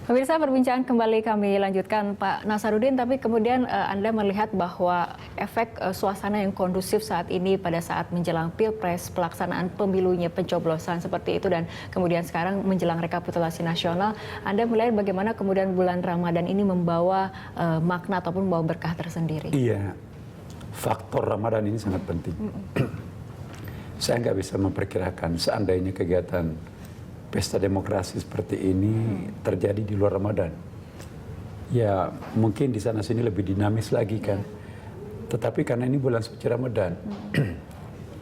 Pemirsa, perbincangan kembali kami lanjutkan Pak Nasaruddin, tapi kemudian Anda melihat bahwa efek suasana yang kondusif saat ini pada saat menjelang Pilpres, pelaksanaan pemilunya, pencoblosan seperti itu, dan kemudian sekarang menjelang rekapitulasi nasional, Anda melihat bagaimana kemudian bulan Ramadan ini membawa makna ataupun membawa berkah tersendiri? Iya, faktor Ramadan ini sangat penting. Saya nggak bisa memperkirakan seandainya kegiatan pesta demokrasi seperti ini terjadi di luar Ramadan. Ya mungkin di sana sini lebih dinamis lagi kan. Tetapi karena ini bulan suci Ramadan,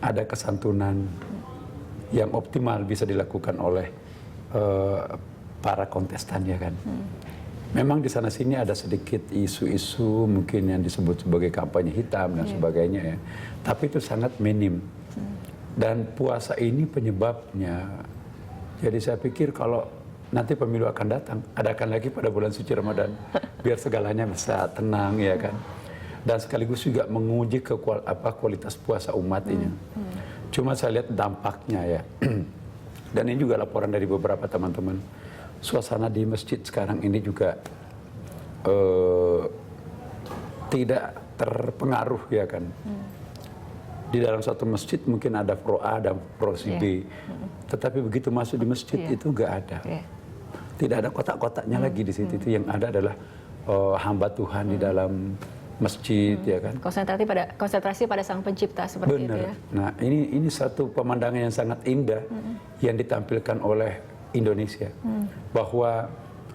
ada kesantunan yang optimal bisa dilakukan oleh para kontestan ya kan. Memang di sana sini ada sedikit isu-isu mungkin yang disebut sebagai kampanye hitam dan sebagainya ya. Tapi itu sangat minim. Dan puasa ini penyebabnya. Jadi saya pikir kalau nanti pemilu akan datang, adakan lagi pada bulan suci Ramadan, biar segalanya bisa tenang ya kan. Dan sekaligus juga menguji kualitas puasa umat ini. Cuma saya lihat dampaknya ya. Dan ini juga laporan dari beberapa teman-teman. Suasana di masjid sekarang ini juga tidak terpengaruh ya kan. Di dalam satu masjid mungkin ada pro A dan pro si B. Tetapi begitu masuk di masjid itu nggak ada. Tidak ada kotak-kotaknya lagi di situ. Itu yang ada adalah hamba Tuhan di dalam masjid ya kan. Konsentrasi pada Sang Pencipta seperti itu ya. Nah, ini satu pemandangan yang sangat indah yang ditampilkan oleh Indonesia. Bahwa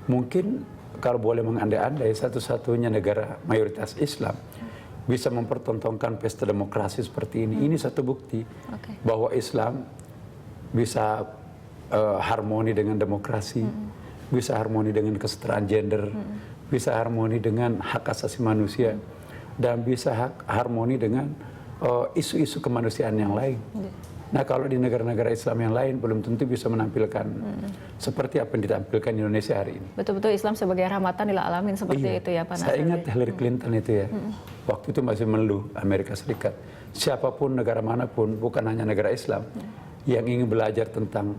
mungkin kalau boleh mengandai-andai satu-satunya negara mayoritas Islam bisa mempertontonkan pesta demokrasi seperti ini. Ini satu bukti bahwa Islam bisa harmoni dengan demokrasi, bisa harmoni dengan kesetaraan gender, bisa harmoni dengan hak asasi manusia, dan bisa harmoni dengan isu-isu kemanusiaan yang lain. Nah kalau di negara-negara Islam yang lain belum tentu bisa menampilkan seperti apa yang ditampilkan di Indonesia hari ini. Betul-betul Islam sebagai rahmatan lil alamin seperti itu ya Pak Nasaruddin. Saya ingat Hillary Clinton itu ya, waktu itu masih menelu Amerika Serikat. Siapapun negara manapun, bukan hanya negara Islam, yang ingin belajar tentang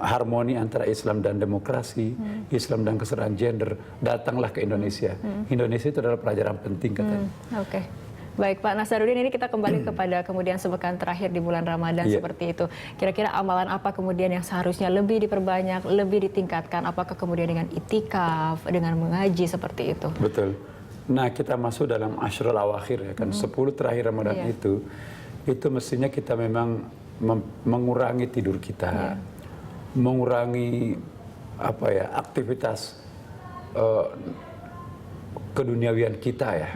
harmoni antara Islam dan demokrasi, Islam dan kesetaraan gender, datanglah ke Indonesia. Indonesia itu adalah pelajaran penting katanya. Baik Pak Nasaruddin, ini kita kembali kepada kemudian sepekan terakhir di bulan Ramadan seperti itu. Kira-kira amalan apa kemudian yang seharusnya lebih diperbanyak, lebih ditingkatkan? Apakah kemudian dengan itikaf, dengan mengaji seperti itu? Betul. Nah kita masuk dalam Ashrul Awakhir ya kan, 10 terakhir Ramadan itu mestinya kita memang mengurangi tidur kita, mengurangi aktivitas keduniawian kita ya.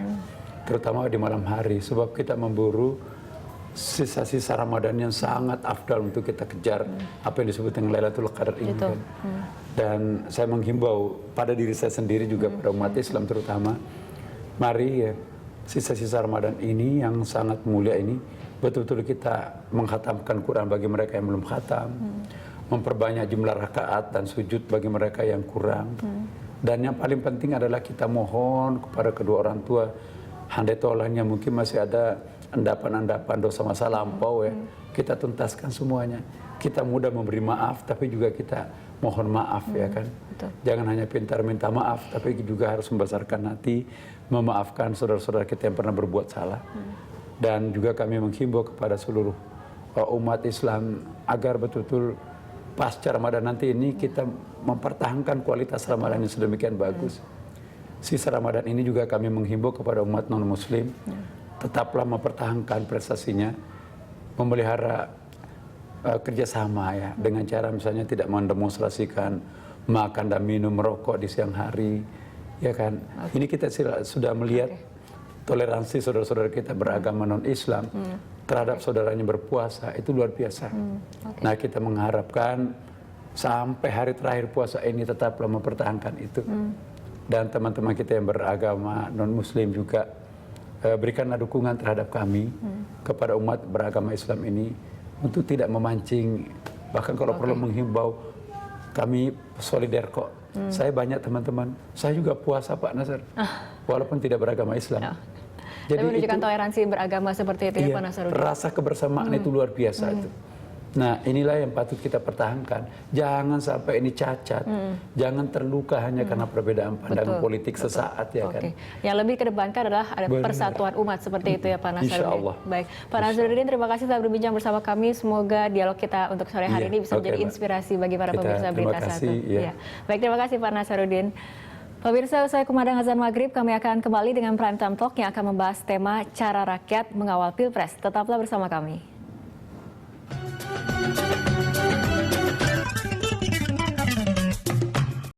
Terutama di malam hari, sebab kita memburu sisa-sisa Ramadan yang sangat afdal untuk kita kejar apa yang disebut dengan Lailatul Qadar ini kan. Dan saya menghimbau pada diri saya sendiri juga pada umat Islam terutama, mari ya sisa-sisa Ramadan ini yang sangat mulia ini betul-betul kita menghatamkan Quran bagi mereka yang belum khatam, memperbanyak jumlah rakaat dan sujud bagi mereka yang kurang. Dan yang paling penting adalah kita mohon kepada kedua orang tua, handai tolanya mungkin masih ada endapan-endapan dosa masa lampau ya, kita tuntaskan semuanya. Kita mudah memberi maaf, tapi juga kita mohon maaf ya kan. Jangan hanya pintar minta maaf, tapi juga harus membesarkan hati, memaafkan saudara-saudara kita yang pernah berbuat salah. Dan juga kami menghimbau kepada seluruh umat Islam agar betul-betul pasca Ramadan nanti ini kita mempertahankan kualitas Ramadan yang sedemikian bagus. Sisa Ramadan ini juga kami menghimbau kepada umat non-muslim, tetaplah mempertahankan prestasinya, memelihara kerjasama ya, dengan cara misalnya tidak mendemonstrasikan makan dan minum, merokok di siang hari, ya kan. Ini kita sudah melihat toleransi saudara-saudara kita beragama non-Islam terhadap saudaranya berpuasa, itu luar biasa. Nah kita mengharapkan sampai hari terakhir puasa ini tetaplah mempertahankan itu. Dan teman-teman kita yang beragama non-muslim juga berikanlah dukungan terhadap kami, kepada umat beragama Islam ini, untuk tidak memancing, bahkan kalau perlu menghimbau, kami solidar kok. Saya banyak teman-teman, saya juga puasa Pak Nasar, walaupun tidak beragama Islam. Jadi menunjukkan toleransi beragama seperti itu ya Pak Nasaruddin. Rasa kebersamaan itu luar biasa itu. Nah, inilah yang patut kita pertahankan. Jangan sampai ini cacat. Jangan terluka hanya karena perbedaan pandangan politik sesaat, ya kan. Yang lebih kedepankan adalah ada persatuan umat seperti itu ya Pak Nasaruddin. Insya Allah. Baik, Pak Nasaruddin, terima kasih telah berbincang bersama kami. Semoga dialog kita untuk sore hari ini bisa menjadi inspirasi bagi para pemirsa Berita Satu. Ya. Baik, terima kasih Pak Nasaruddin. Pemirsa, usai kumandang azan maghrib, kami akan kembali dengan Prime Time Talk yang akan membahas tema cara rakyat mengawal Pilpres. Tetaplah bersama kami.